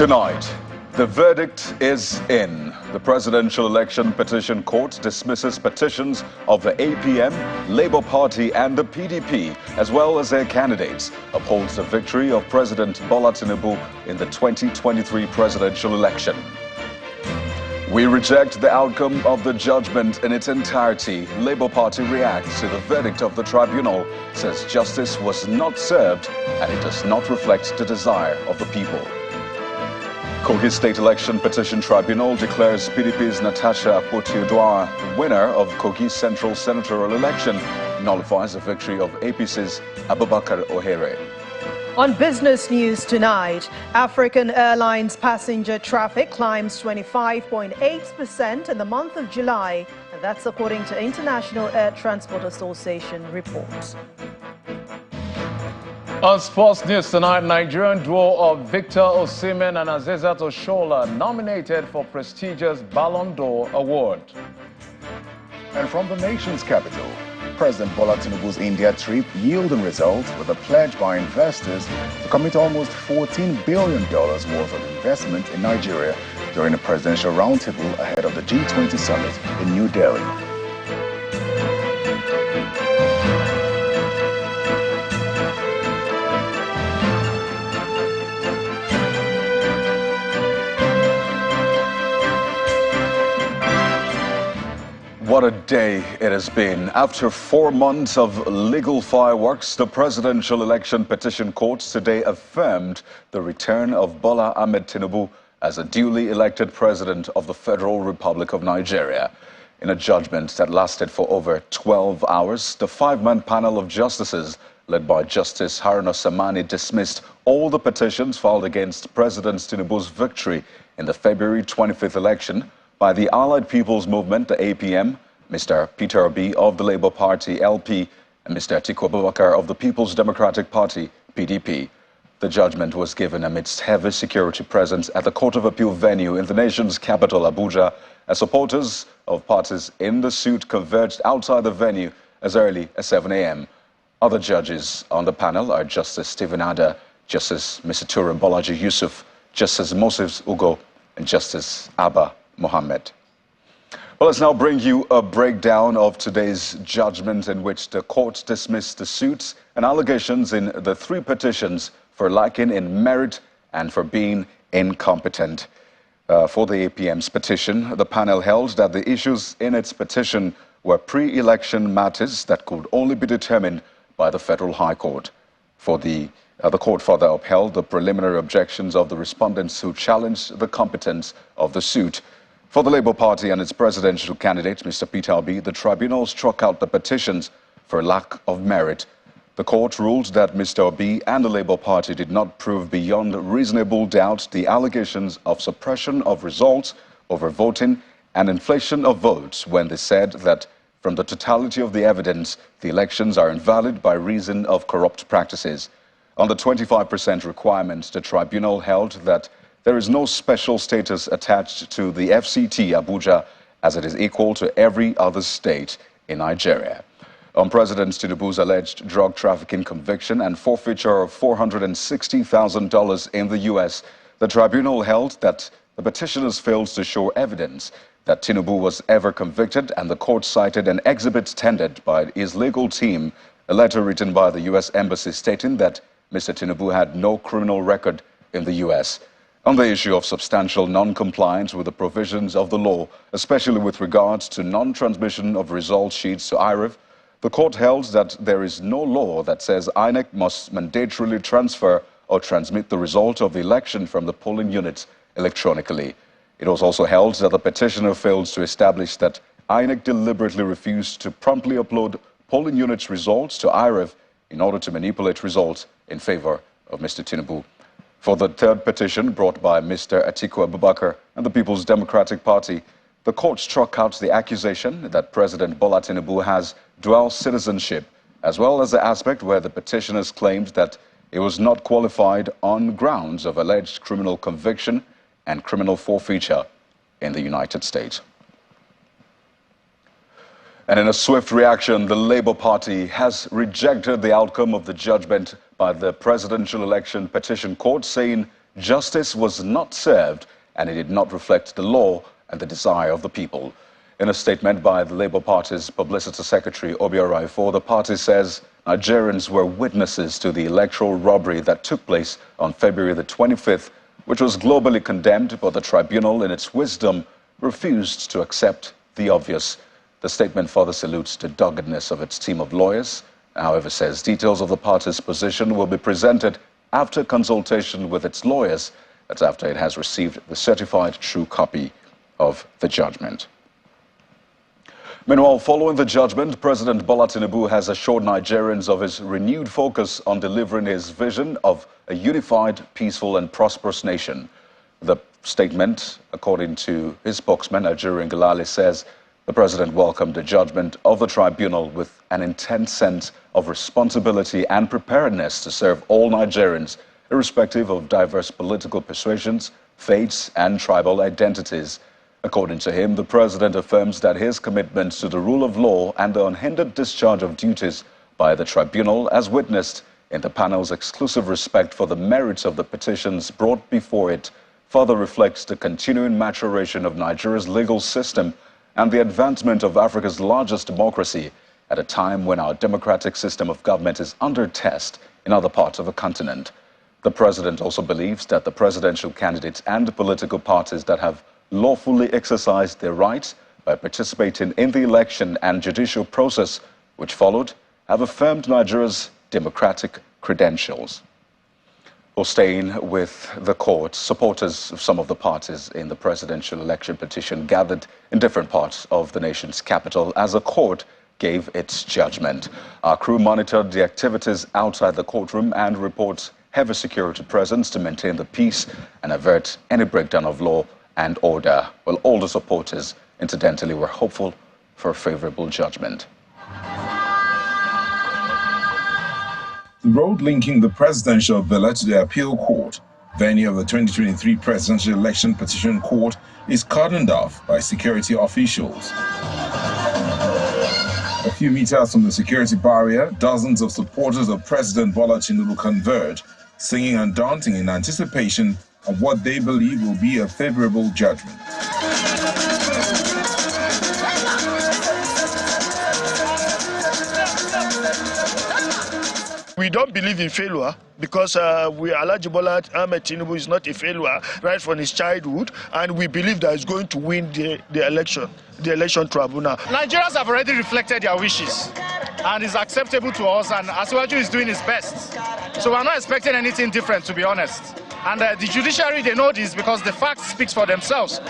Tonight, the verdict is in. The presidential election petition court dismisses petitions of the APM, Labour Party and the PDP, as well as their candidates, upholds the victory of President Bola Tinubu in the 2023 presidential election. We reject the outcome of the judgment in its entirety. Labour Party reacts to the verdict of the tribunal, says justice was not served and it does not reflect the desire of the people. Kogi State Election Petition Tribunal declares PDP's Natasha Akpoti-Oduah winner of Kogi Central senatorial election, nullifies the victory of APC's Abubakar Ohere. On business news tonight, African Airlines passenger traffic climbs 25.8% in the month of July, and that's according to International Air Transport Association reports. On sports news tonight, Nigerian duo of Victor Osimhen and Azezat Oshola nominated for prestigious Ballon d'Or award. And from the nation's capital, President Bola Tinubu's India trip yielding results with a pledge by investors to commit almost $14 billion worth of investment in Nigeria during a presidential roundtable ahead of the G20 summit in New Delhi. What a day it has been. After 4 months of legal fireworks, the Presidential Election Petition Court today affirmed the return of Bola Ahmed Tinubu as a duly elected president of the Federal Republic of Nigeria. In a judgment that lasted for over 12 hours, the 5-man panel of justices, led by Justice Haruna Samani, dismissed all the petitions filed against President Tinubu's victory in the February 25th election by the Allied People's Movement, the APM, Mr. Peter Obi of the Labour Party, LP, and Mr. Atiku Abubakar of the People's Democratic Party, PDP. The judgment was given amidst heavy security presence at the Court of Appeal venue in the nation's capital, Abuja, as supporters of parties in the suit converged outside the venue as early as 7 a.m. Other judges on the panel are Justice Stephen Ada, Justice Mr. Bolaji Yusuf, Justice Moses Ugo, and Justice Abba Mohammed. Well, let's now bring you a breakdown of today's judgment in which the court dismissed the suits and allegations in the 3 petitions for lacking in merit and for being incompetent. For the APM's petition, the panel held that the issues in its petition were pre-election matters that could only be determined by the Federal High Court. For the court further upheld the preliminary objections of the respondents who challenged the competence of the suit. For the Labour Party and its presidential candidate, Mr. Peter Obi, the tribunal struck out the petitions for lack of merit. The court ruled that Mr. Obi and the Labour Party did not prove beyond reasonable doubt the allegations of suppression of results, overvoting, and inflation of votes when they said that from the totality of the evidence, the elections are invalid by reason of corrupt practices. On the 25% requirement, the tribunal held that there is no special status attached to the FCT Abuja as it is equal to every other state in Nigeria. On President Tinubu's alleged drug trafficking conviction and forfeiture of $460,000 in the U.S., the tribunal held that the petitioners failed to show evidence that Tinubu was ever convicted, and the court cited an exhibit tendered by his legal team, a letter written by the U.S. Embassy stating that Mr. Tinubu had no criminal record in the U.S. On the issue of substantial non-compliance with the provisions of the law, especially with regards to non-transmission of result sheets to IREV, the court held that there is no law that says INEC must mandatorily transfer or transmit the result of the election from the polling units electronically. It was also held that the petitioner failed to establish that INEC deliberately refused to promptly upload polling units results to IREV in order to manipulate results in favor of Mr. Tinubu. For the 3rd petition brought by Mr. Atiku Abubakar and the People's Democratic Party, the court struck out the accusation that President Bola Tinubu has dual citizenship, as well as the aspect where the petitioners claimed that he was not qualified on grounds of alleged criminal conviction and criminal forfeiture in the United States. And in a swift reaction, the Labour Party has rejected the outcome of the judgment by the Presidential Election Petition Court, saying justice was not served and it did not reflect the law and the desire of the people. In a statement by the Labour Party's Publicity Secretary, Obiora Ifo, the party says Nigerians were witnesses to the electoral robbery that took place on February the 25th, which was globally condemned, but the tribunal, in its wisdom, refused to accept the obvious. The statement further salutes the doggedness of its team of lawyers, however says details of the party's position will be presented after consultation with its lawyers. That's after it has received the certified true copy of the judgment. Meanwhile, following the judgment, President Bola Tinubu has assured Nigerians of his renewed focus on delivering his vision of a unified, peaceful and prosperous nation. The statement, according to his spokesman, Ajuri Ngelale, says the president welcomed the judgment of the tribunal with an intense sense of responsibility and preparedness to serve all Nigerians, irrespective of diverse political persuasions, faiths and tribal identities. According to him, the president affirms that his commitment to the rule of law and the unhindered discharge of duties by the tribunal, as witnessed in the panel's exclusive respect for the merits of the petitions brought before it, further reflects the continuing maturation of Nigeria's legal system and the advancement of Africa's largest democracy at a time when our democratic system of government is under test in other parts of the continent. The president also believes that the presidential candidates and political parties that have lawfully exercised their rights by participating in the election and judicial process which followed have affirmed Nigeria's democratic credentials. Well, staying with the court, supporters of some of the parties in the presidential election petition gathered in different parts of the nation's capital as the court gave its judgment. Our crew monitored the activities outside the courtroom and reports heavy security presence to maintain the peace and avert any breakdown of law and order. Well, all the supporters, incidentally, were hopeful for a favorable judgment. The road linking the presidential villa to the appeal court, venue of the 2023 presidential election petition court, is cordoned off by security officials. A few meters from the security barrier, dozens of supporters of President Bola Tinubu converge, singing and dancing in anticipation of what they believe will be a favorable judgment. We don't believe in failure because Alhaji Bola Ahmed Tinubu is not a failure right from his childhood, and we believe that he's going to win the election tribunal. Nigerians have already reflected their wishes, and it's acceptable to us, and Asiwaju is doing his best. So we're not expecting anything different, to be honest. And the judiciary, they know this because the facts speak for themselves.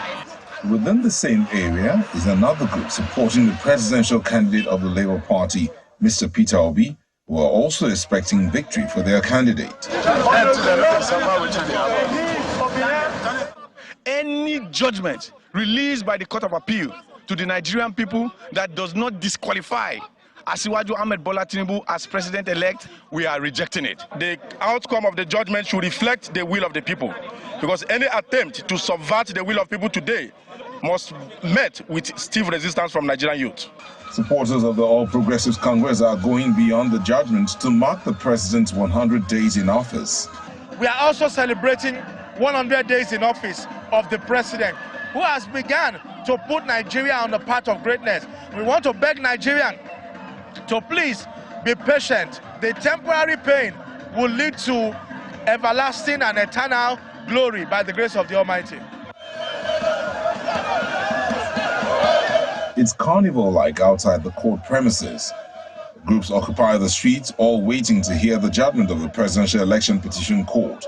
Within the same area is another group supporting the presidential candidate of the Labour Party, Mr. Peter Obi, who are also expecting victory for their candidate. Any judgment released by the Court of Appeal to the Nigerian people that does not disqualify Asiwaju Ahmed Bola Tinubu as president-elect, we are rejecting it. The outcome of the judgment should reflect the will of the people, because any attempt to subvert the will of people today must be met with stiff resistance from Nigerian youth. Supporters of the All Progressives Congress are going beyond the judgment to mark the president's 100 days in office. We are also celebrating 100 days in office of the president, who has begun to put Nigeria on the path of greatness. We want to beg Nigerians to please be patient. The temporary pain will lead to everlasting and eternal glory by the grace of the Almighty. It's carnival-like outside the court premises. Groups occupy the streets, all waiting to hear the judgment of the presidential election petition court.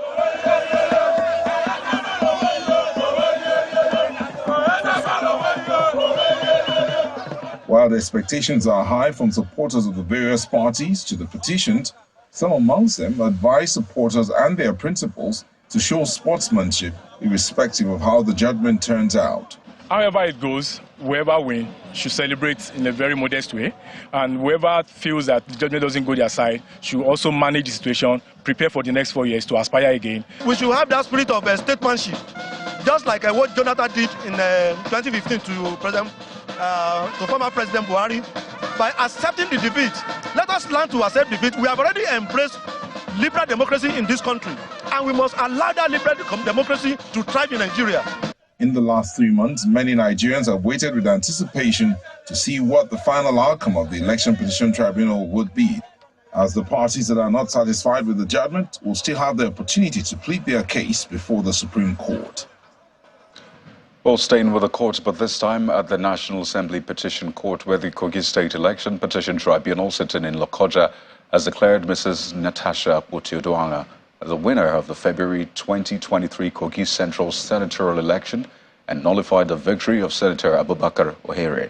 While the expectations are high from supporters of the various parties to the petitioned, some amongst them advise supporters and their principals to show sportsmanship irrespective of how the judgment turns out. However it goes, whoever wins should celebrate in a very modest way, and whoever feels that the judgment doesn't go their side should also manage the situation, prepare for the next 4 years to aspire again. We should have that spirit of statesmanship, just like what Jonathan did in 2015 to former President Buhari. By accepting the defeat, let us learn to accept defeat. We have already embraced liberal democracy in this country, and we must allow that liberal democracy to thrive in Nigeria. In the last 3 months, many Nigerians have waited with anticipation to see what the final outcome of the Election Petition Tribunal would be, as the parties that are not satisfied with the judgment will still have the opportunity to plead their case before the Supreme Court. Well, staying with the courts, but this time at the National Assembly Petition Court, where the Kogi State Election Petition Tribunal sitting in Lokoja has declared Mrs. Natasha Akpoti-Uduaghan the winner of the February 2023 Kogi Central senatorial election and nullified the victory of Senator Abubakar Ohere.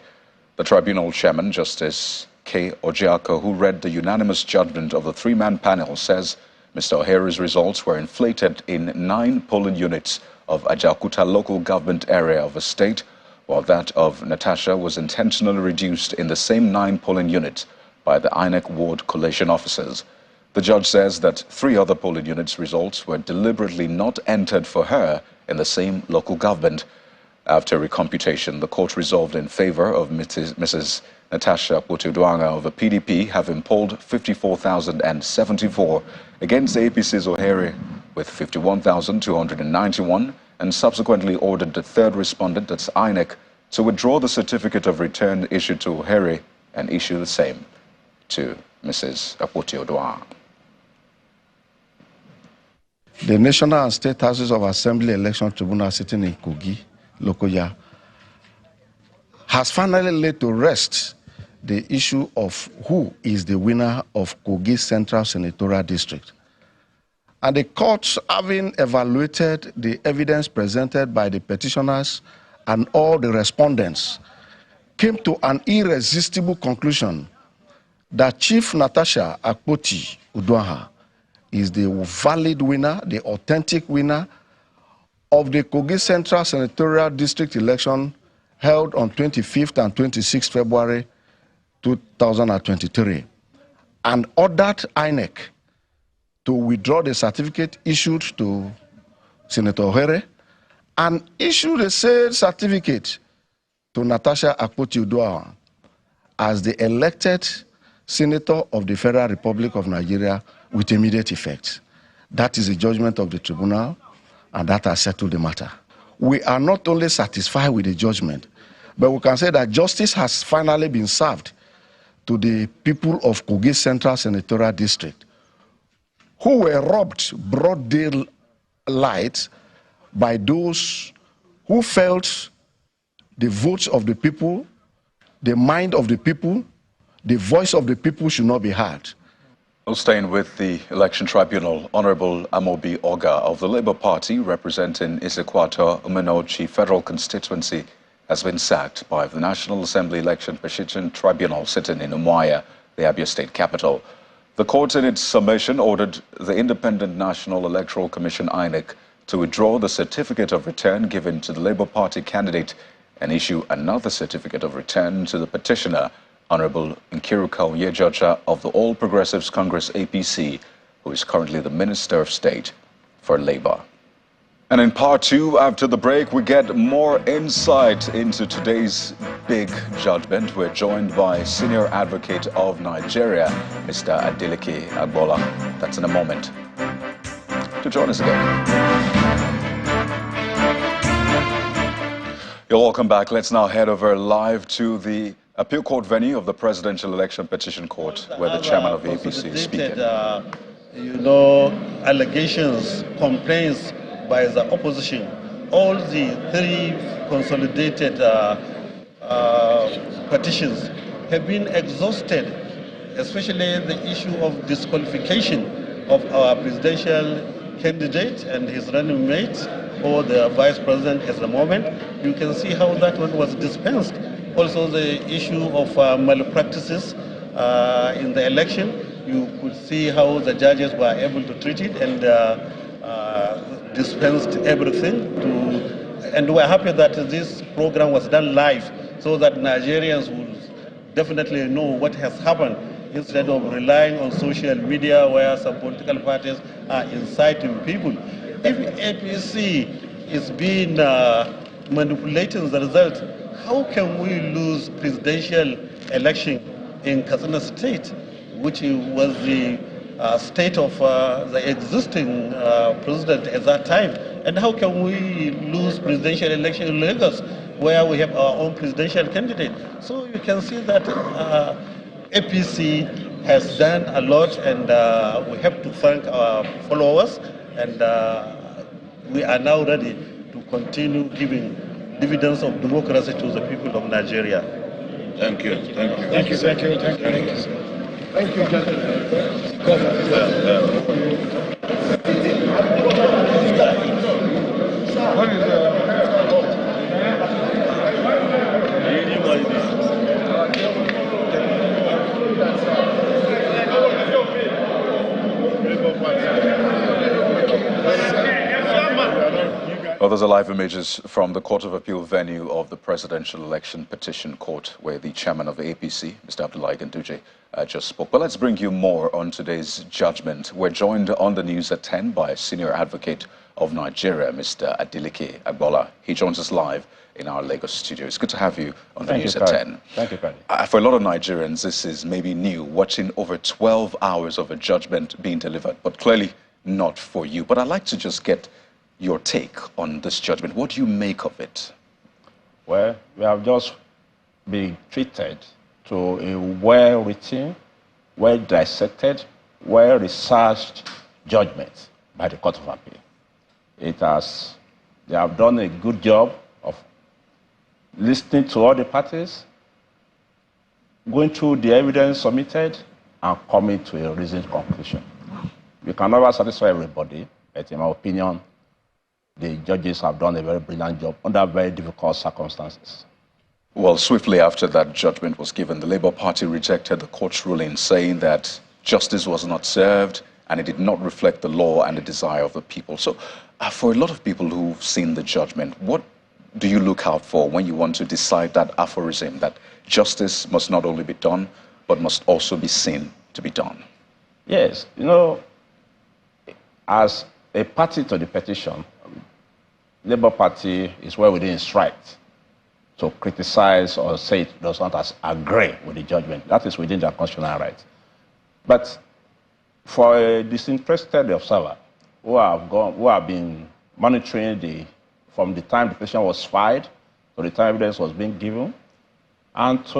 The tribunal chairman, Justice K. Ojiako, who read the unanimous judgment of the three-man panel, says Mr. Ohere's results were inflated in 9 polling units of Ajaokuta local government area of the state, while that of Natasha was intentionally reduced in the same 9 polling units by the INEC ward collation officers. The judge says that 3 other polling units' results were deliberately not entered for her in the same local government. After recomputation, the court resolved in favor of Mrs. Natasha Akpoti-Uduaghan of the PDP, having polled 54,074 against the APC's Ohere with 51,291, and subsequently ordered the third respondent, that's INEC, to withdraw the certificate of return issued to Ohere and issue the same to Mrs. Akpoti-Uduaghan. The National and State Houses of Assembly Election Tribunal sitting in Kogi, Lokoja, has finally laid to rest the issue of who is the winner of Kogi Central Senatorial District. And the courts, having evaluated the evidence presented by the petitioners and all the respondents, came to an irresistible conclusion that Chief Natasha Akpoti-Uduaghan is the valid winner, the authentic winner of the Kogi Central Senatorial District election held on 25th and 26th February 2023, and ordered INEC to withdraw the certificate issued to Senator Ohere and issue the said certificate to Natasha Akpoti-Uduaghan as the elected Senator of the Federal Republic of Nigeria with immediate effect. That is the judgment of the tribunal, and that has settled the matter. We are not only satisfied with the judgment, but we can say that justice has finally been served to the people of Kogi Central Senatorial District, who were robbed broad daylight by those who felt the votes of the people, the mind of the people, the voice of the people should not be heard. Well, staying with the election tribunal, Honorable Amobi Oga of the Labour Party representing Isekwato Umenochi Federal Constituency has been sacked by the National Assembly Election Petition Tribunal sitting in Umuahia, the Abia State capital. The court in its submission ordered the Independent National Electoral Commission INEC to withdraw the certificate of return given to the Labour Party candidate and issue another certificate of return to the petitioner, Honorable Nkiruka Onyejocha of the All Progressives Congress APC, who is currently the Minister of State for Labour. And in part 2, after the break, we get more insight into today's big judgment. We're joined by Senior Advocate of Nigeria, Mr. Adeleke Agbola. That's in a moment. To join us again. You're welcome back. Let's now head over live to the appeal court venue of the Presidential Election Petition Court, where the chairman of the APC is speaking. Allegations, complaints by the opposition. All the 3 consolidated petitions have been exhausted, especially the issue of disqualification of our presidential candidate and his running mate, or the vice president at the moment. You can see how that one was dispensed. Also the issue of malpractices in the election. You could see how the judges were able to treat it and dispensed everything. And we're happy that this program was done live so that Nigerians would definitely know what has happened instead of relying on social media where some political parties are inciting people. If APC is being manipulating the result, how can we lose presidential election in Katsina State, which was the state of the existing president at that time. And how can we lose presidential election in Lagos, where we have our own presidential candidate? So you can see that APC has done a lot, and we have to thank our followers, and we are now ready to continue giving dividends of democracy to the people of Nigeria. Thank you. Thank you. Thank you, sir. Thank you. Thank you. Thank you, Well, those are live images from the Court of Appeal venue of the Presidential Election Petition Court, where the chairman of the APC, Mr. Abdullahi Ganduje, just spoke. But let's bring you more on today's judgment. We're joined on the news at 10 by Senior Advocate of Nigeria, Mr. Adeleke Agbola. He joins us live in our Lagos studio. It's good to have you on the news at 10. Thank you, Paddy. For a lot of Nigerians, this is maybe new, watching over 12 hours of a judgment being delivered, but clearly not for you. But I'd like to just get your take on this judgment. What do you make of it? Well, we have just been treated to a well-written, well-dissected, well-researched judgment by the Court of Appeal. They have done a good job of listening to all the parties, going through the evidence submitted, and coming to a reasoned conclusion. We can never satisfy everybody, but in my opinion, the judges have done a very brilliant job under very difficult circumstances. Well, swiftly after that judgment was given, the Labour Party rejected the court's ruling, saying that justice was not served and it did not reflect the law and the desire of the people. So for a lot of people who've seen the judgment, what do you look out for when you want to decide that aphorism, that justice must not only be done, but must also be seen to be done? Yes, you know, as a party to the petition, Labour Party is well within its right to criticize or say it does not agree with the judgment. That is within their constitutional right. But for a disinterested observer who have been monitoring from the time the petition was filed to the time evidence was being given, and to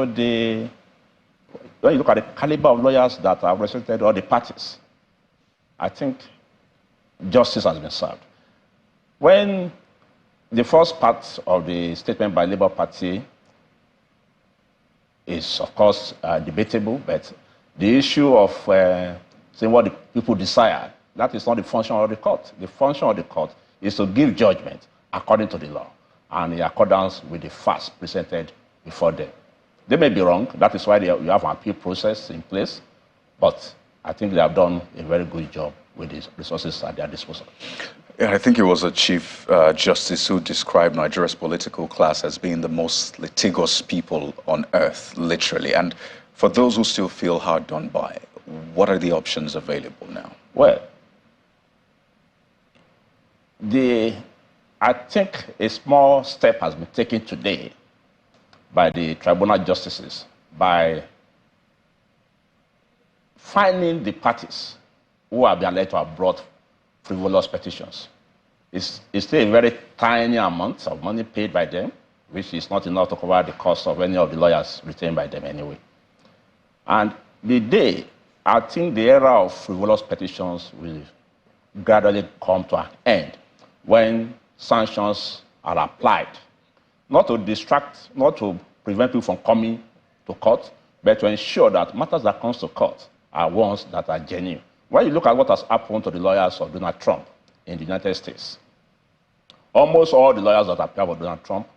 when you look at the caliber of lawyers that have represented all the parties, I think justice has been served. When the first part of the statement by Labour Party is, of course, debatable, but the issue of saying what the people desire, that is not the function of the court. The function of the court is to give judgment according to the law and in accordance with the facts presented before them. They may be wrong. That is why you have an appeal process in place, but I think they have done a very good job with the resources at their disposal. Yeah, I think it was a Chief Justice who described Nigeria's political class as being the most litigious people on earth, literally. And for those who still feel hard done by, what are the options available now? Well, I think a small step has been taken today by the tribunal justices by fining the parties who have been alleged to have brought frivolous petitions. It's still a very tiny amount of money paid by them, which is not enough to cover the cost of any of the lawyers retained by them anyway. And I think the era of frivolous petitions will gradually come to an end when sanctions are applied, not to distract, not to prevent people from coming to court, but to ensure that matters that come to court are ones that are genuine. When you look at what has happened to the lawyers of Donald Trump in the United States, almost all the lawyers that appear for Donald Trump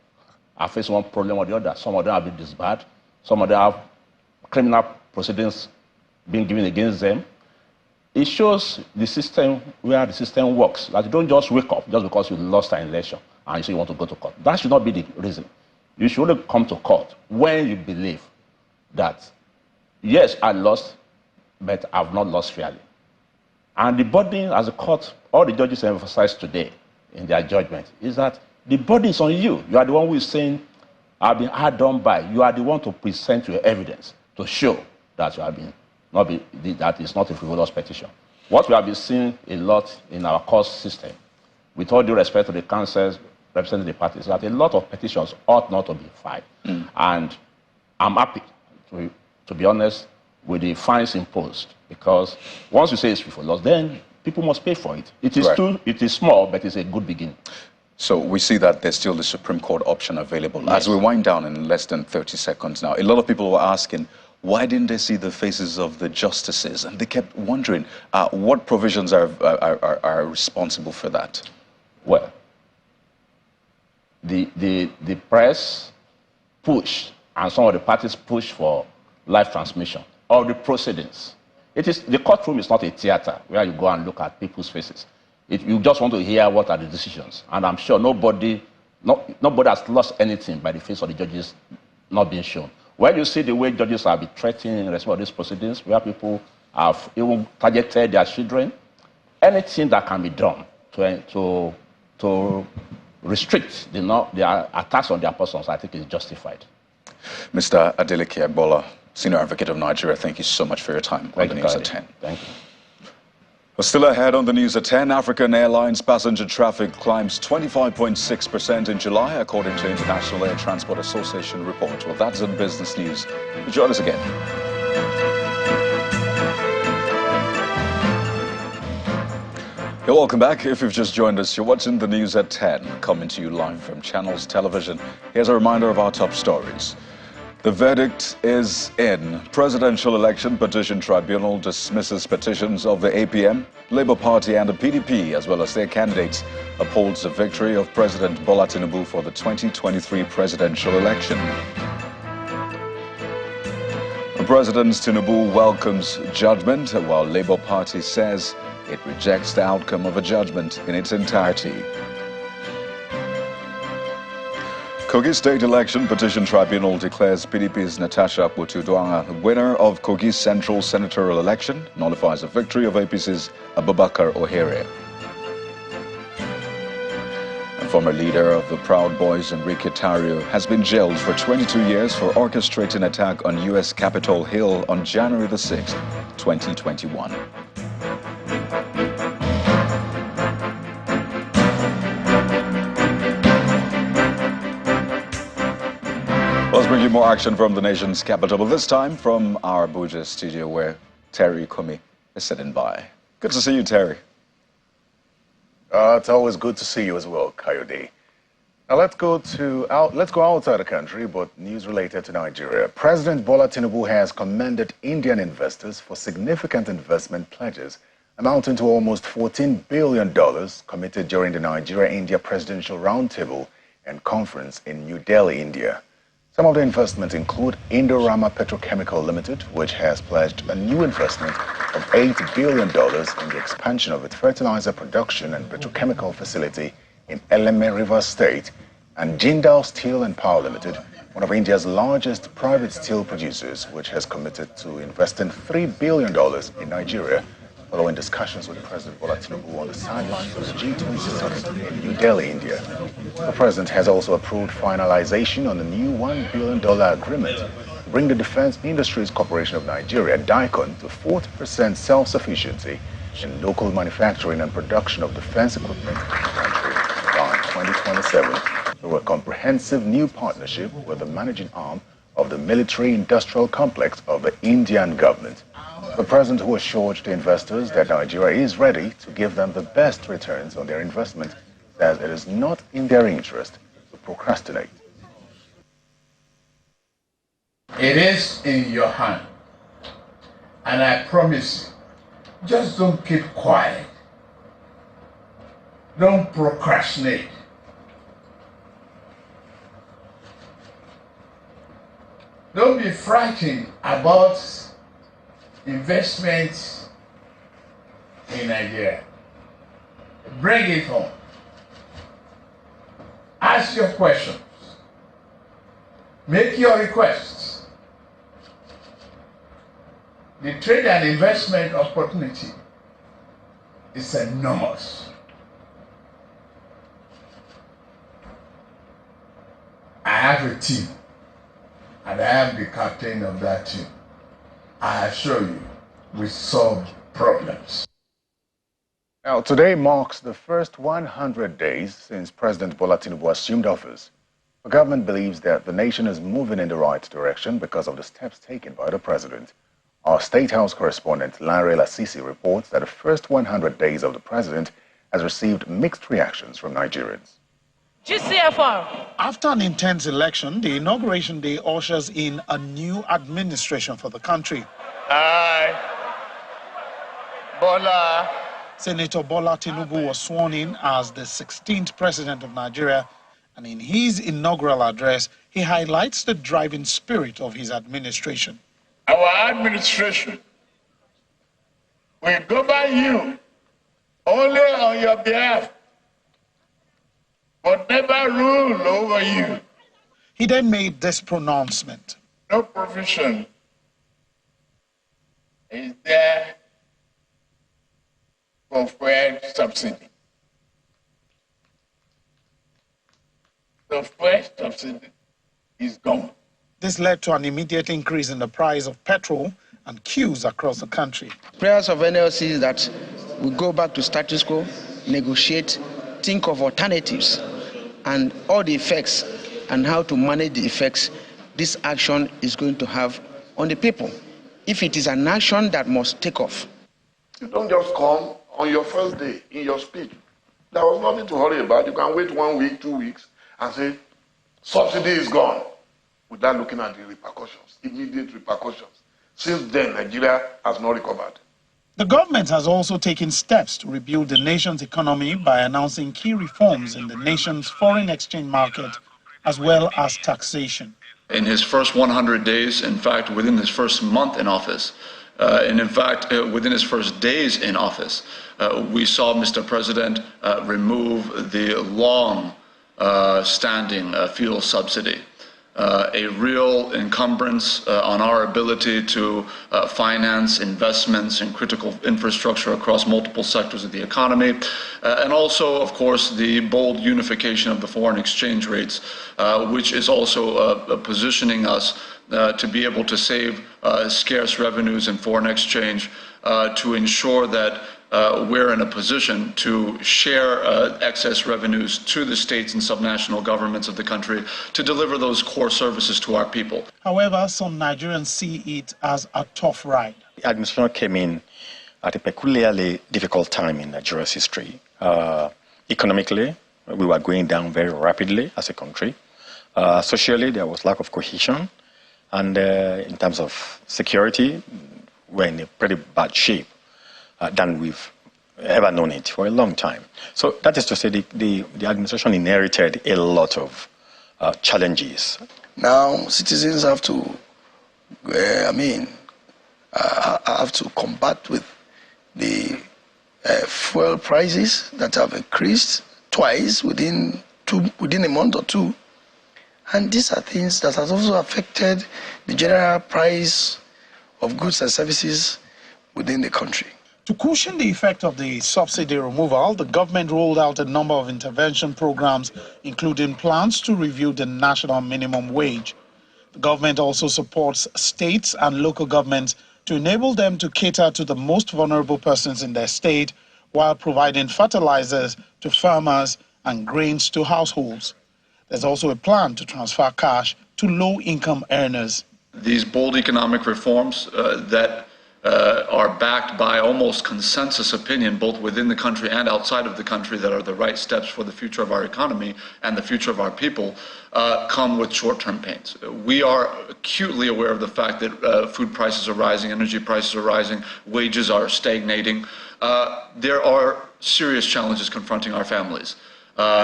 are facing one problem or the other. Some of them have been disbarred. Some of them have criminal proceedings being given against them. It shows the system, where the system works. That you don't just wake up just because you lost an election and you say you want to go to court. That should not be the reason. You should only come to court when you believe that, yes, I lost, but I've not lost fairly. And the burden, as a court, all the judges emphasized today in their judgment, is that the burden is on you. You are the one who is saying, I've been hard done by. You are the one to present your evidence to show that you have been that is not a frivolous petition. What we have been seeing a lot in our court system, with all due respect to the councils representing the parties, is that a lot of petitions ought not to be filed. And I'm happy, to be honest, with the fines imposed, because once you say it's frivolous, then people must pay for it. It is it is small, but it's a good beginning. So we see that there's still the Supreme Court option available. Yes. As we wind down in less than 30 seconds now, a lot of people were asking, why didn't they see the faces of the justices? And they kept wondering, what provisions are responsible for that? Well, the press push, and some of the parties push for live transmission of the proceedings. The courtroom is not a theater where you go and look at people's faces. You just want to hear what are the decisions. And I'm sure nobody has lost anything by the face of the judges not being shown. When you see the way judges have been threatening in respect of these proceedings, where people have even targeted their children, anything that can be done to restrict the attacks on their persons, I think is justified. Mr. Adeleke Agbola, Senior Advocate of Nigeria, thank you so much for your time on the News at 10. Thank you. Well, still ahead on the News at 10, African Airlines passenger traffic climbs 25.6% in July, according to International Air Transport Association report. Well, that's in business news. Join us again. You're welcome back. If you've just joined us, you're watching the News at 10, coming to you live from Channels Television. Here's a reminder of our top stories. The verdict is in. Presidential Election Petition Tribunal dismisses petitions of the APM, Labour Party and the PDP, as well as their candidates, upholds the victory of President Bola Tinubu for the 2023 presidential election. President Tinubu welcomes judgment, while Labour Party says it rejects the outcome of a judgment in its entirety. Kogi State Election Petition Tribunal declares PDP's Natasha Akpotudwanga winner of Kogi Central senatorial election, nullifies the victory of APC's Abubakar Ohere. A former leader of the Proud Boys, Enrique Tarrio, has been jailed for 22 years for orchestrating attack on U.S. Capitol Hill on January the 6th, 2021. Let's bring you more action from the nation's capital, but this time from our Abuja studio where Terry Kumi is sitting by. Good to see you, Terry. It's always good to see you as well, Kayode. Now let's go outside the country, but news related to Nigeria. President Bola Tinubu has commended Indian investors for significant investment pledges amounting to almost $14 billion committed during the Nigeria-India Presidential Roundtable and Conference in New Delhi, India. Some of the investments include Indorama Petrochemical Limited, which has pledged a new investment of $8 billion in the expansion of its fertilizer production and petrochemical facility in Eleme River State, and Jindal Steel and Power Limited, one of India's largest private steel producers, which has committed to investing $3 billion in Nigeria, following discussions with President Bola Tinubu on the sidelines of the G20 summit in New Delhi, India. The president has also approved finalization on a new $1 billion agreement to bring the Defense Industries Corporation of Nigeria, DICON, to 40% self-sufficiency in local manufacturing and production of defense equipment in the country by 2027 through a comprehensive new partnership with the managing arm of the military-industrial complex of the Indian government. The president, who assured the investors that Nigeria is ready to give them the best returns on their investment, says it is not in their interest to procrastinate. It is in your hand. And I promise you, just don't keep quiet. Don't procrastinate. Don't be frightened about investments in Nigeria. Bring it home. Ask your questions. Make your requests. The trade and investment opportunity is enormous. I have a team, and I am the captain of that team. I assure you, we solve problems. Now, today marks the first 100 days since President Bola Tinubu assumed office. The government believes that the nation is moving in the right direction because of the steps taken by the president. Our State House correspondent Larry Lasisi reports that the first 100 days of the president has received mixed reactions from Nigerians. GCFR. After an intense election, the inauguration day ushers in a new administration for the country. Senator Bola Tinubu was sworn in as the 16th president of Nigeria, and in his inaugural address, he highlights the driving spirit of his administration. Our administration will govern you only on your behalf, but never rule over you. He then made this pronouncement. No provision is there for fuel subsidy. The fuel subsidy is gone. This led to an immediate increase in the price of petrol and queues across the country. Prayers of NLC is that we go back to status quo, negotiate, think of alternatives and all the effects and how to manage the effects this action is going to have on the people. If it is an action that must take off. You don't just come on your first day in your speech. There was nothing to hurry about. You can wait 1 week, 2 weeks and say, subsidy is gone, without looking at the repercussions, immediate repercussions. Since then, Nigeria has not recovered. The government has also taken steps to rebuild the nation's economy by announcing key reforms in the nation's foreign exchange market, as well as taxation. In his first 100 days, in fact, within his first month in office, and in fact, within his first days in office, we saw Mr. President remove the long-standing fuel subsidy. A real encumbrance on our ability to finance investments in critical infrastructure across multiple sectors of the economy, and also, of course, the bold unification of the foreign exchange rates, which is also positioning us to be able to save scarce revenues in foreign exchange to ensure that we're in a position to share excess revenues to the states and subnational governments of the country to deliver those core services to our people. However, some Nigerians see it as a tough ride. The administration came in at a peculiarly difficult time in Nigeria's history. Economically, we were going down very rapidly as a country. Socially, there was lack of cohesion. And in terms of security, we're in a pretty bad shape than we've ever known it for a long time. So that is to say the administration inherited a lot of challenges. Now citizens have to, have to combat with the fuel prices that have increased twice within a month or two. And these are things that have also affected the general price of goods and services within the country. To cushion the effect of the subsidy removal, the government rolled out a number of intervention programs, including plans to review the national minimum wage. The government also supports states and local governments to enable them to cater to the most vulnerable persons in their state while providing fertilizers to farmers and grains to households. There's also a plan to transfer cash to low-income earners. These bold economic reforms that are backed by almost consensus opinion, both within the country and outside of the country, that are the right steps for the future of our economy and the future of our people, come with short-term pains. We are acutely aware of the fact that food prices are rising, energy prices are rising, wages are stagnating. There are serious challenges confronting our families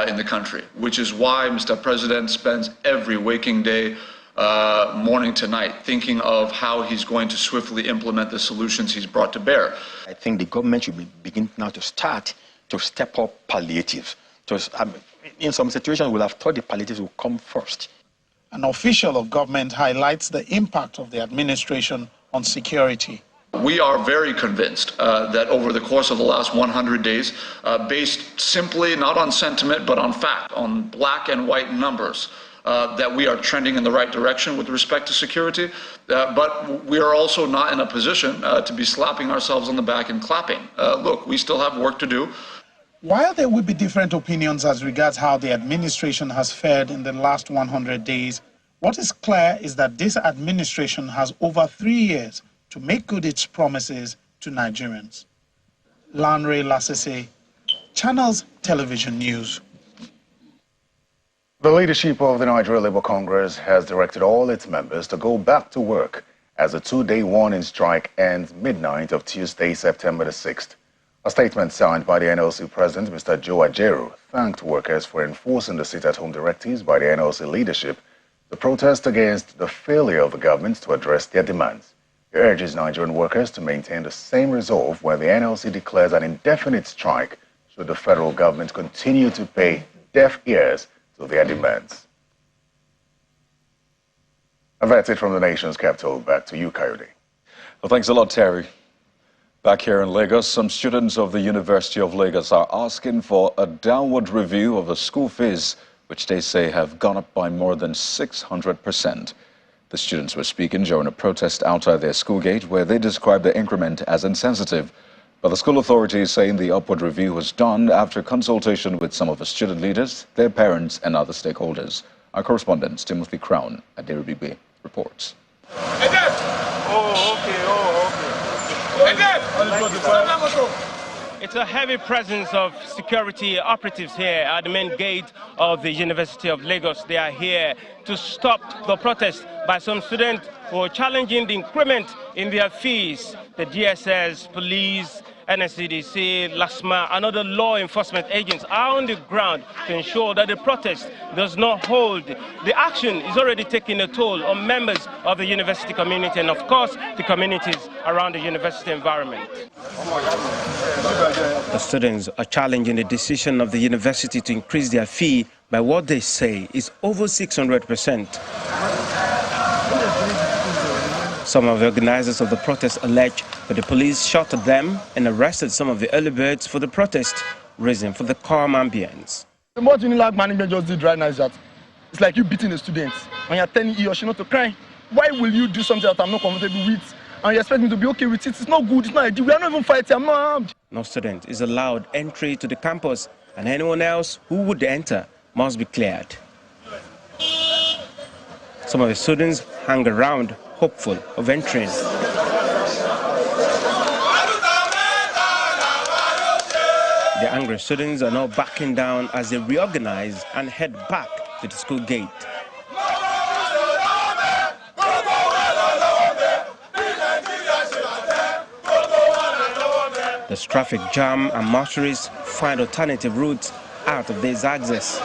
in the country, which is why Mr. President spends every waking day morning to night, thinking of how he's going to swiftly implement the solutions he's brought to bear. I think the government should begin now to step up palliatives. In some situations, we'll have thought the palliatives will come first. An official of government highlights the impact of the administration on security. We are very convinced that over the course of the last 100 days, based simply not on sentiment but on fact, on black and white numbers, that we are trending in the right direction with respect to security, but we are also not in a position to be slapping ourselves on the back and clapping. Look, we still have work to do. While there will be different opinions as regards how the administration has fared in the last 100 days, what is clear is that this administration has over 3 years to make good its promises to Nigerians. Lanre Lasese, Channels Television News. The leadership of the Nigeria Labour Congress has directed all its members to go back to work as the 2-day warning strike ends midnight of Tuesday, September the 6th. A statement signed by the NLC President, Mr. Joe Ajaero, thanked workers for enforcing the sit-at-home directives by the NLC leadership to protest against the failure of the government to address their demands. He urges Nigerian workers to maintain the same resolve when the NLC declares an indefinite strike should the federal government continue to pay deaf ears to their demands. And that's it from the nation's capital. Back to you, Coyote. Well, thanks a lot, Terry. Back here in Lagos, some students of the University of Lagos are asking for a downward review of the school fees, which they say have gone up by more than 600%. The students were speaking during a protest outside their school gate where they described the increment as insensitive. But the school authorities saying the upward review was done after consultation with some of the student leaders, their parents and other stakeholders. Our correspondent, Timothy Crown at Deribigbe, reports. It's a heavy presence of security operatives here at the main gate of the University of Lagos. They are here to stop the protest by some students who are challenging the increment in their fees. The DSS, police, NSCDC, LASMA, and other law enforcement agents are on the ground to ensure that the protest does not hold. The action is already taking a toll on members of the university community and, of course, the communities around the university environment. The students are challenging the decision of the university to increase their fee by what they say is over 600%. Some of the organizers of the protest allege that the police shot at them and arrested some of the early birds for the protest, reason for the calm ambience. What Unilag management just did right now is that it's like you beating a student and you're telling he or she not to cry. Why will you do something that I'm not comfortable with and you expect me to be okay with it? It's not good, it's not ideal. We are not even fighting, I'm not armed. No student is allowed entry to the campus, and anyone else who would enter must be cleared. Some of the students hang around, hopeful of entering. The angry students are now backing down as they reorganize and head back to the school gate. There's traffic jam and motorists find alternative routes out of this access.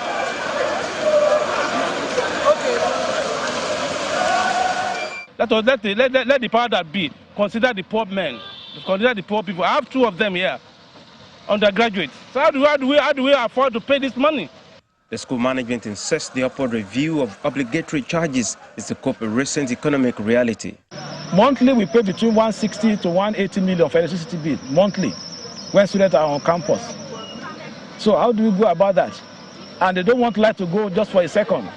Let the power that be consider the poor men, consider the poor people. I have 2 of them here, undergraduates. So how do we afford to pay this money? The school management insists the upward review of obligatory charges is to cope with recent economic reality. Monthly, we pay between 160 to 180 million for electricity bill, monthly, when students are on campus. So how do we go about that? And they don't want light to go just for a second.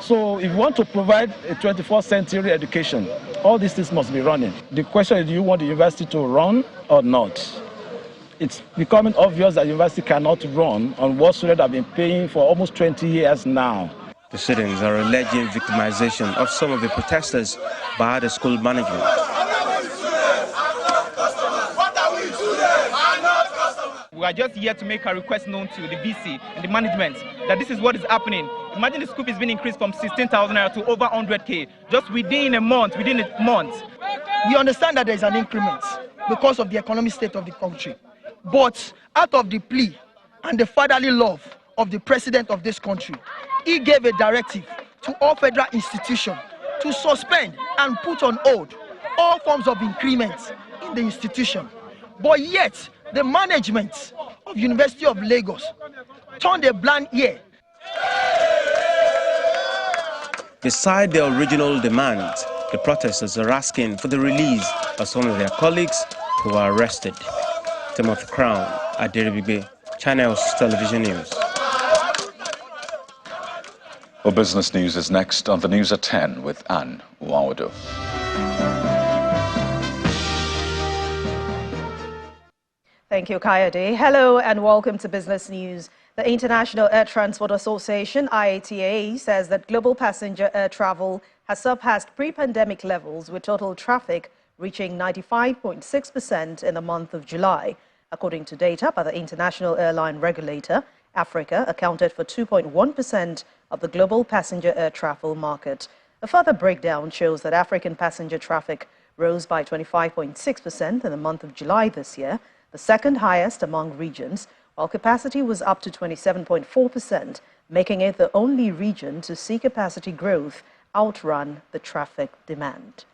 So if you want to provide a 21st century education, all these things must be running. The question is, do you want the university to run or not? It's becoming obvious that the university cannot run on what students have been paying for almost 20 years now. The students are alleging victimization of some of the protesters by the school management. We are just here to make a request known to the VC and the management that this is what is happening. Imagine the school fees being increased from 16,000 naira to over 100K just within a month. We understand that there is an increment because of the economic state of the country. But out of the plea and the fatherly love of the president of this country, he gave a directive to all federal institutions to suspend and put on hold all forms of increments in the institution. But yet, the management of University of Lagos turned a blind ear. Beside their original demands, the protesters are asking for the release of some of their colleagues who were arrested. Timothy Crown at Deribigbe, Channels Television News. Well, business news is next on the News at 10 with Anne Wawado. Thank you, Kayode. Hello and welcome to Business News. The International Air Transport Association, IATA, says that global passenger air travel has surpassed pre-pandemic levels, with total traffic reaching 95.6% in the month of July. According to data by the International Airline Regulator, Africa accounted for 2.1% of the global passenger air travel market. A further breakdown shows that African passenger traffic rose by 25.6% in the month of July this year, the second highest among regions, while capacity was up to 27.4%, making it the only region to see capacity growth outrun the traffic demand.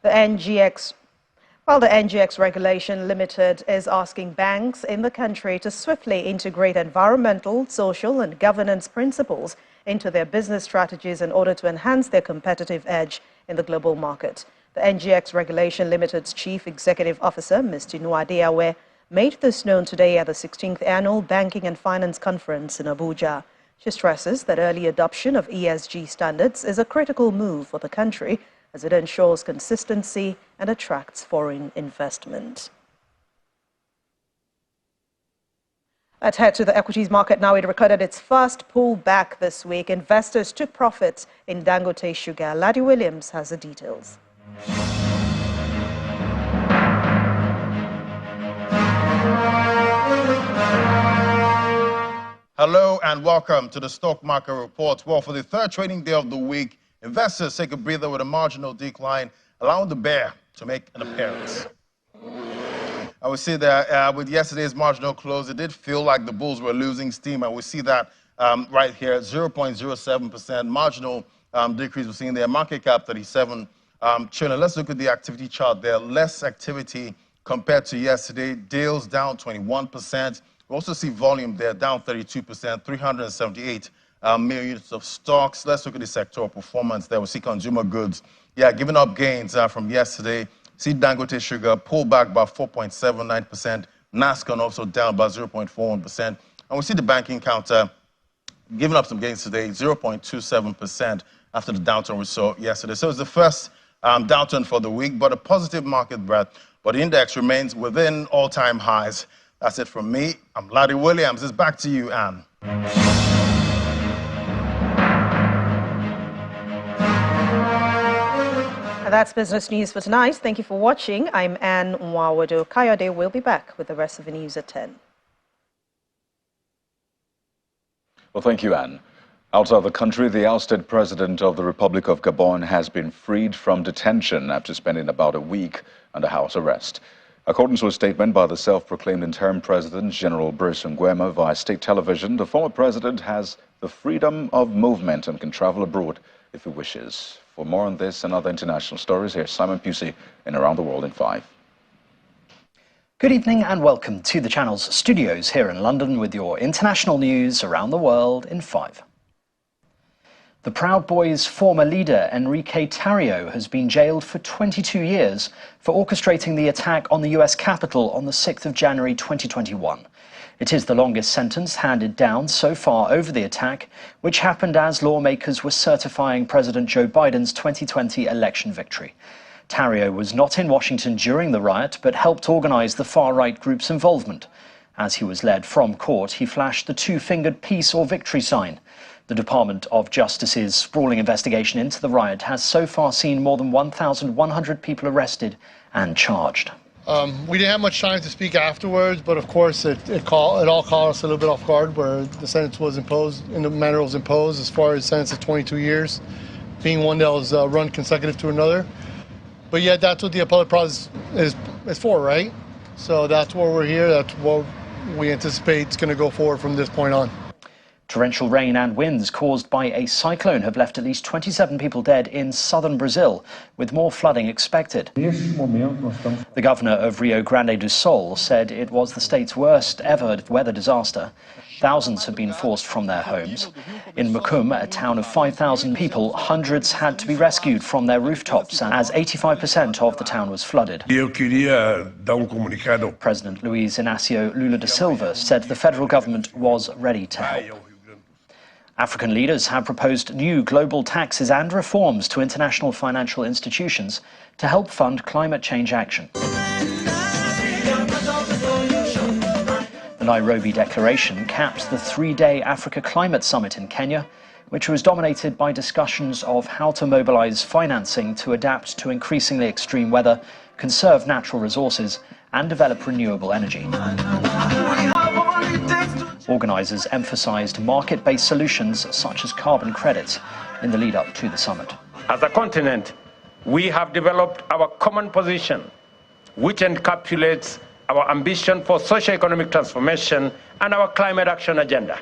The NGX Regulation Limited is asking banks in the country to swiftly integrate environmental, social and governance principles into their business strategies in order to enhance their competitive edge in the global market. The NGX Regulation Limited's Chief Executive Officer, Ms. Tinubu, made this known today at the 16th Annual Banking and Finance Conference in Abuja. She stresses that early adoption of ESG standards is a critical move for the country as it ensures consistency and attracts foreign investment. Let's head to the equities market now. It recorded its first pullback this week. Investors took profits in Dangote Sugar. Laddie Williams has the details. Hello and welcome to the Stock Market Report. Well, for the third trading day of the week, investors take a breather with a marginal decline, allowing the bear to make an appearance. I would say that with yesterday's marginal close, it did feel like the bulls were losing steam, and we see that right here, 0.07% marginal decrease we're seeing there. Market cap 37 trillion. Let's look at the activity chart there. Less activity compared to yesterday. Deals down 21%. We also see volume there down 32%, 378 million of stocks. Let's look at the sectoral performance there. We see consumer goods, giving up gains from yesterday. See Dangote Sugar pull back by 4.79%. NASCON also down by 0.41%. And we see the banking counter giving up some gains today, 0.27% after the downturn we saw yesterday. So it's the first downturn for the week, but a positive market breadth. But the index remains within all-time highs. That's it from me. I'm Laddie Williams. It's back to you, Anne. And that's business news for tonight. Thank you for watching. I'm Anne Nwawado. Kayode will be back with the rest of the news at 10. Well, thank you, Anne. Outside the country, the ousted president of the Republic of Gabon has been freed from detention after spending about a week under house arrest. According to a statement by the self-proclaimed interim president, General Brice Nguema, via state television, the former president has the freedom of movement and can travel abroad if he wishes. For more on this and other international stories, here's Simon Pusey in Around the World in 5. Good evening and welcome to the channel's studios here in London with your international news around the world in 5. The Proud Boys' former leader, Enrique Tarrio, has been jailed for 22 years for orchestrating the attack on the US Capitol on the 6th of January 2021. It is the longest sentence handed down so far over the attack, which happened as lawmakers were certifying President Joe Biden's 2020 election victory. Tarrio was not in Washington during the riot, but helped organize the far-right group's involvement. As he was led from court, he flashed the two-fingered peace or victory sign. The Department of Justice's sprawling investigation into the riot has so far seen more than 1,100 people arrested and charged. We didn't have much time to speak afterwards, but of course it all caught us a little bit off guard where the sentence was imposed in the manner it was imposed, as far as a sentence of 22 years, being one that was run consecutive to another. But yet that's what the appellate process is for, right? So that's why we're here. That's what we anticipate is going to go forward from this point on. Torrential rain and winds caused by a cyclone have left at least 27 people dead in southern Brazil, with more flooding expected. The governor of Rio Grande do Sul said it was the state's worst ever weather disaster. Thousands have been forced from their homes. In Mucum, a town of 5,000 people, hundreds had to be rescued from their rooftops as 85% of the town was flooded. President Luiz Inácio Lula da Silva said the federal government was ready to help. African leaders have proposed new global taxes and reforms to international financial institutions to help fund climate change action. The Nairobi Declaration capped the three-day Africa Climate Summit in Kenya, which was dominated by discussions of how to mobilize financing to adapt to increasingly extreme weather, conserve natural resources, and develop renewable energy. Organisers emphasized market-based solutions such as carbon credits in the lead-up to the summit. As a continent, we have developed our common position, which encapsulates our ambition for socio-economic transformation and our climate action agenda.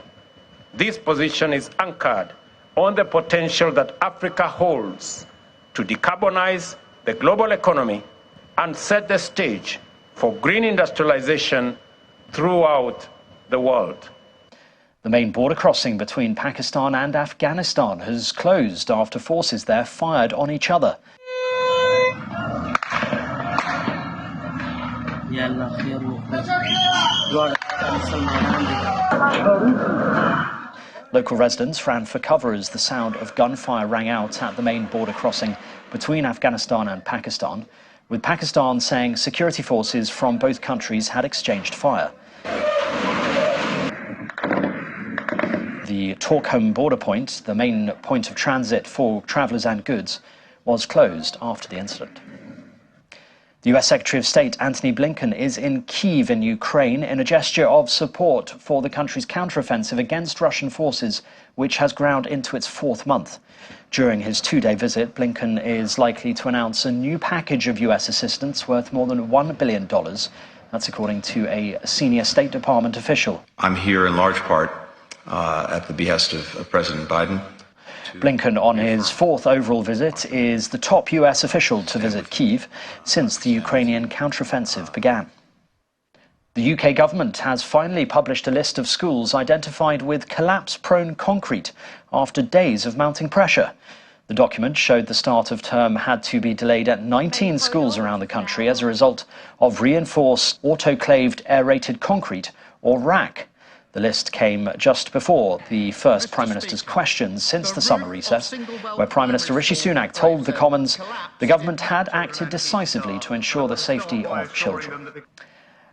This position is anchored on the potential that Africa holds to decarbonize the global economy and set the stage for green industrialization throughout the world. The main border crossing between Pakistan and Afghanistan has closed after forces there fired on each other. Local residents ran for cover as the sound of gunfire rang out at the main border crossing between Afghanistan and Pakistan, with Pakistan saying security forces from both countries had exchanged fire. The Torkham border point, the main point of transit for travellers and goods, was closed after the incident. The US Secretary of State Antony Blinken is in Kyiv in Ukraine in a gesture of support for the country's counteroffensive against Russian forces, which has ground into its fourth month. During his two-day visit, Blinken is likely to announce a new package of US assistance worth more than $1 billion. That's according to a senior State Department official. I'm here in large part at the behest of President Biden. Blinken, on his fourth overall visit, is the top US official to visit Kyiv since the Ukrainian counteroffensive began. The UK government has finally published a list of schools identified with collapse-prone concrete after days of mounting pressure. The document showed the start of term had to be delayed at 19 schools around the country as a result of reinforced autoclaved aerated concrete, or RAC. The list came just before the first Prime Minister's questions since the summer recess, where Prime Minister Rishi Sunak told the Commons the government had acted decisively to ensure the safety of children.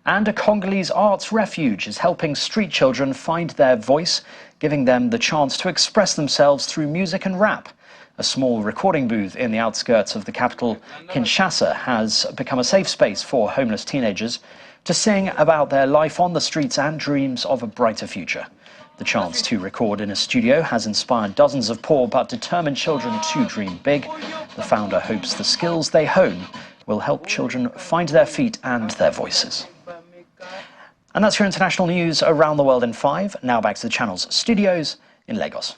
And a Congolese arts refuge is helping street children find their voice, giving them the chance to express themselves through music and rap. A small recording booth in the outskirts of the capital, Kinshasa, has become a safe space for homeless teenagers to sing about their life on the streets and dreams of a brighter future. The chance to record in a studio has inspired dozens of poor but determined children to dream big. The founder hopes the skills they hone will help children find their feet and their voices. And that's your international news around the world in 5. Now back to the channel's studios in Lagos.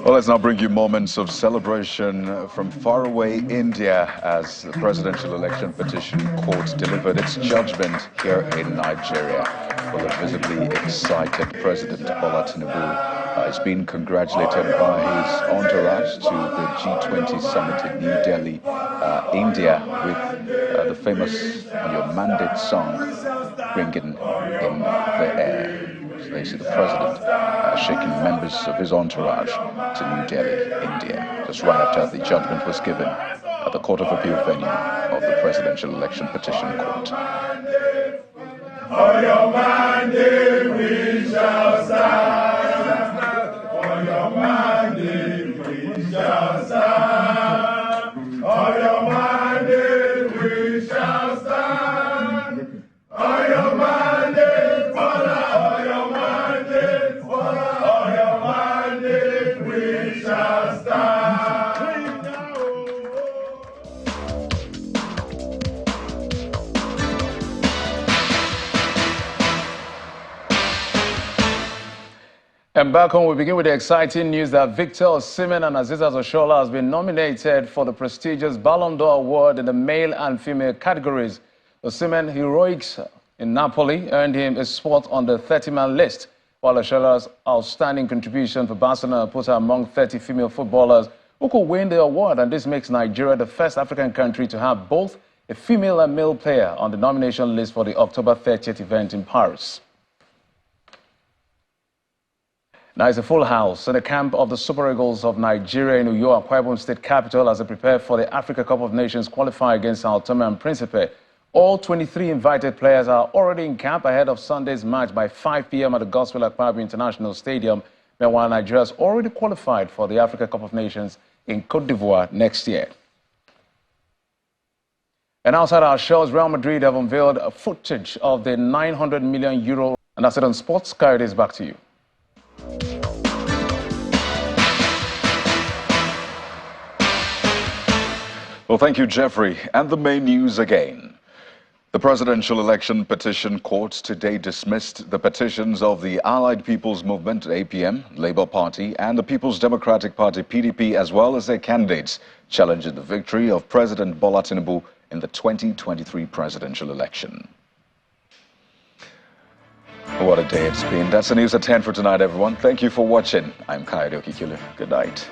Well, let's now bring you moments of celebration from faraway India as the Presidential Election Petition Court delivered its judgment here in Nigeria. Well, a visibly excited President Bola Tinubu is being congratulated by his entourage to the G20 summit in New Delhi, India, with the famous On Your Mandate song ringing in the air. So they see the president shaking members of his entourage to New Delhi, India, just right after the judgment was given at the Court of Appeal venue of the Presidential Election Petition Court. On your mandate we shall stand. On your mandate we shall stand. On your mandate we shall stand. On your mandate, on your mandate, on your mandate we shall stand. And back home, we begin with the exciting news that Victor Osimhen and Azeezat Oshoala has been nominated for the prestigious Ballon d'Or award in the male and female categories. Osimhen's heroics in Napoli earned him a spot on the 30-man list, while Oshoala's outstanding contribution for Barcelona put her among 30 female footballers who could win the award, and this makes Nigeria the first African country to have both a female and male player on the nomination list for the October 30th event in Paris. Now it's a full house in the camp of the Super Eagles of Nigeria in Uyo, Akwa Ibom State capital, as they prepare for the Africa Cup of Nations qualifying against Sao Tome and Principe. All 23 invited players are already in camp ahead of Sunday's match by 5 p.m. at the Gospel Akpabio International Stadium. Meanwhile, Nigeria has already qualified for the Africa Cup of Nations in Cote d'Ivoire next year. And outside our shores, Real Madrid have unveiled a footage of the 900 million euro. And that's it on Sports. Kyle, it is back to you. Well, thank you, Jeffrey. And the main news again. The Presidential Election Petition Court today dismissed the petitions of the Allied People's Movement, APM, Labour Party, and the People's Democratic Party, PDP, as well as their candidates, challenging the victory of President Bola Tinubu in the 2023 presidential election. What a day it's been. That's the news at 10 for tonight, everyone. Thank you for watching. I'm Kayode Okikule. Good night.